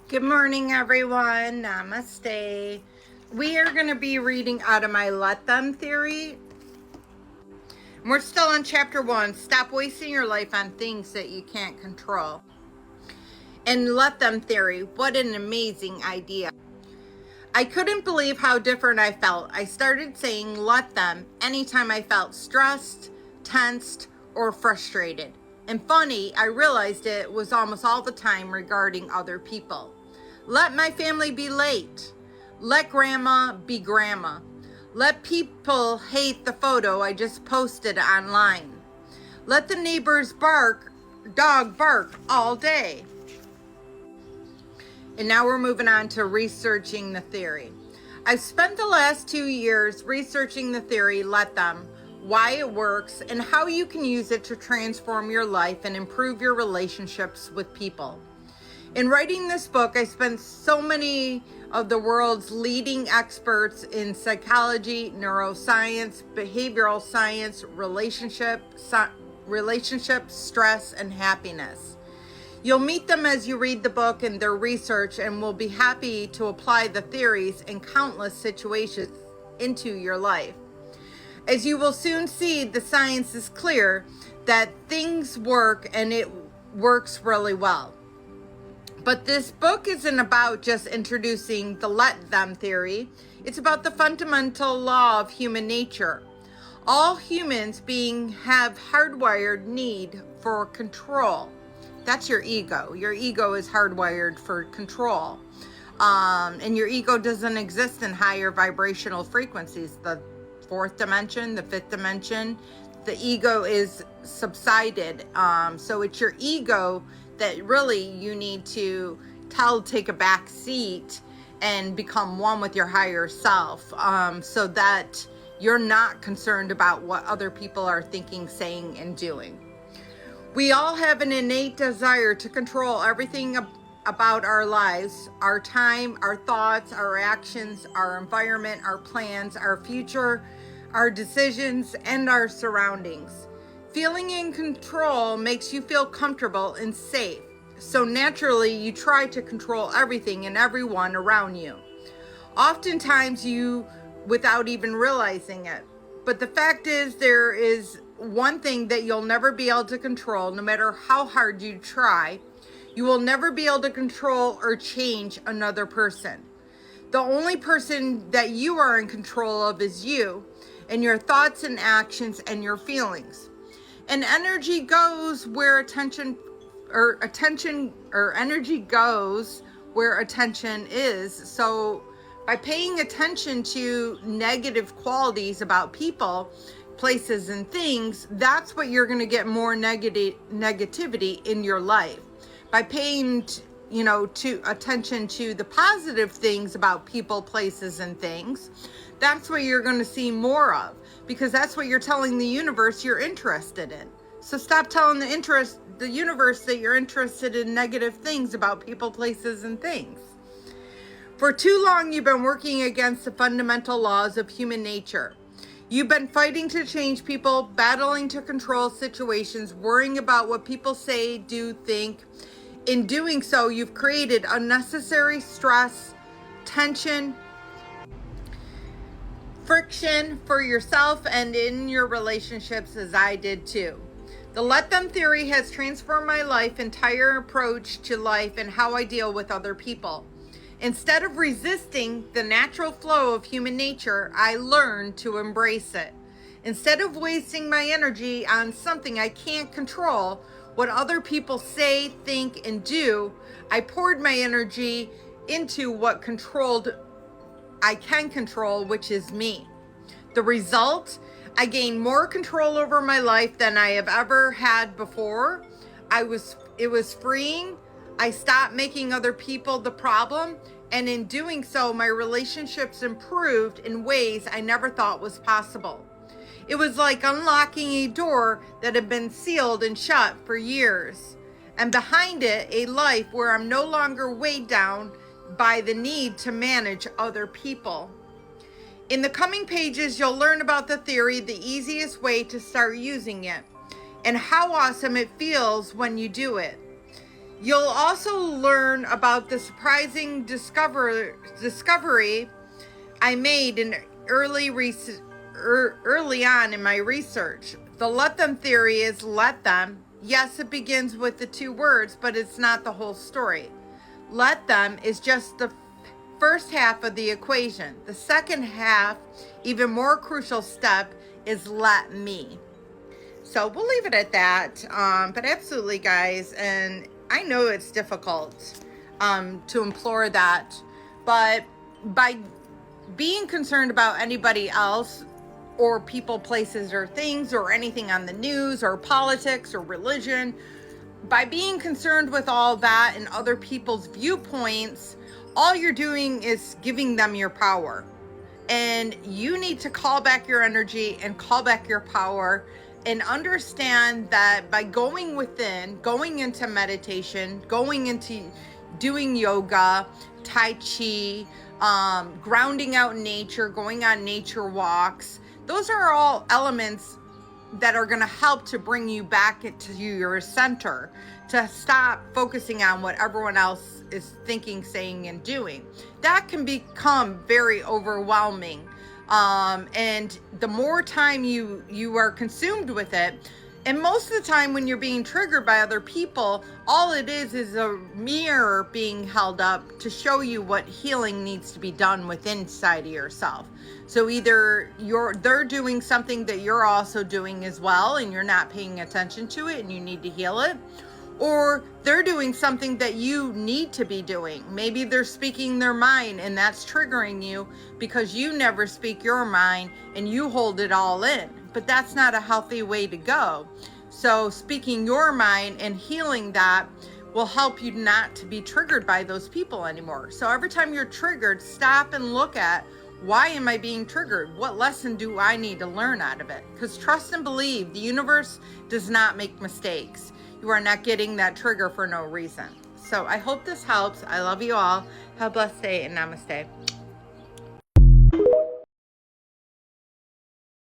Good morning, everyone. Namaste. We are going to be reading out of my Let Them theory. We're still on chapter 1. Stop wasting your life on things that you can't control. And Let Them theory. What an amazing idea. I couldn't believe how different I felt. I started saying let them anytime I felt stressed, tensed, or frustrated. And funny, I realized it was almost all the time regarding other people. Let my family be late. Let grandma be grandma. Let people hate the photo I just posted online. Let the neighbor's dog bark all day. And now we're moving on to researching the theory. I've spent the last 2 years researching the theory, let them, why it works, and how you can use it to transform your life and improve your relationships with people. In writing this book, I spent so many of the world's leading experts in psychology, neuroscience, behavioral science, relationships, stress, and happiness. You'll meet them as you read the book and their research, and will be happy to apply the theories in countless situations into your life. As you will soon see, the science is clear that things work, and it works really well. But this book isn't about just introducing the let them theory. It's about the fundamental law of human nature. All humans have hardwired need for control. That's your ego. Your ego is hardwired for control. And your ego doesn't exist in higher vibrational frequencies. The fourth dimension, the fifth dimension, the ego is subsided. So it's your ego that really you need to take a back seat and become one with your higher self, so that you're not concerned about what other people are thinking, saying, and doing. We all have an innate desire to control everything about our lives, our time, our thoughts, our actions, our environment, our plans, our future, our decisions, and our surroundings. Feeling in control makes you feel comfortable and safe. So naturally, you try to control everything and everyone around you. Oftentimes without even realizing it. But the fact is, there is one thing that you'll never be able to control, no matter how hard you try. You will never be able to control or change another person. The only person that you are in control of is you, and your thoughts and actions and your feelings. And energy goes where energy goes where attention is. So by paying attention to negative qualities about people, places, and things, that's what you're going to get more negativity in your life. By paying attention to the positive things about people, places, and things, that's what you're going to see more of, because that's what you're telling the universe you're interested in. So stop telling the universe that you're interested in negative things about people, places, and things. For too long, you've been working against the fundamental laws of human nature. You've been fighting to change people, battling to control situations, worrying about what people say, do, think. In doing so, you've created unnecessary stress, tension, friction for yourself and in your relationships, as I did too. The let them theory has transformed my entire approach to life and how I deal with other people. Instead of resisting the natural flow of human nature, I learned to embrace it. Instead of wasting my energy on something I can't control, what other people say, think, and do, I poured my energy into what I can control, which is me. The result, I gained more control over my life than I have ever had before. It was freeing. I stopped making other people the problem, and in doing so, my relationships improved in ways I never thought was possible. It was like unlocking a door that had been sealed and shut for years, and behind it, a life where I'm no longer weighed down by the need to manage other people. In the coming pages, you'll learn about the theory, the easiest way to start using it, and how awesome it feels when you do it. You'll also learn about the surprising discovery I made in early on in my research. The let them theory is let them. Yes, it begins with the two words, but it's not the whole story. Let them is just the first half of the equation. The second half, even more crucial step, is let me. So we'll leave it at that. But absolutely, guys, and I know it's difficult to implore that, but by being concerned about anybody else or people, places, or things, or anything on the news, or politics, or religion, by being concerned with all that and other people's viewpoints, all you're doing is giving them your power. And you need to call back your energy and call back your power, and understand that by going within, going into meditation, going into doing yoga, Tai Chi, grounding out in nature, going on nature walks, those are all elements that are going to help to bring you back into your center, to stop focusing on what everyone else is thinking, saying, and doing. That can become very overwhelming. And the more time you are consumed with it, and most of the time when you're being triggered by other people, all it is a mirror being held up to show you what healing needs to be done within inside of yourself. So either they're doing something that you're also doing as well, and you're not paying attention to it and you need to heal it, or they're doing something that you need to be doing. Maybe they're speaking their mind and that's triggering you because you never speak your mind and you hold it all in. But that's not a healthy way to go. So speaking your mind and healing that will help you not to be triggered by those people anymore. So every time you're triggered, stop and look at, why am I being triggered? What lesson do I need to learn out of it? Because trust and believe, the universe does not make mistakes. You are not getting that trigger for no reason. So I hope this helps. I love you all. Have a blessed day and namaste.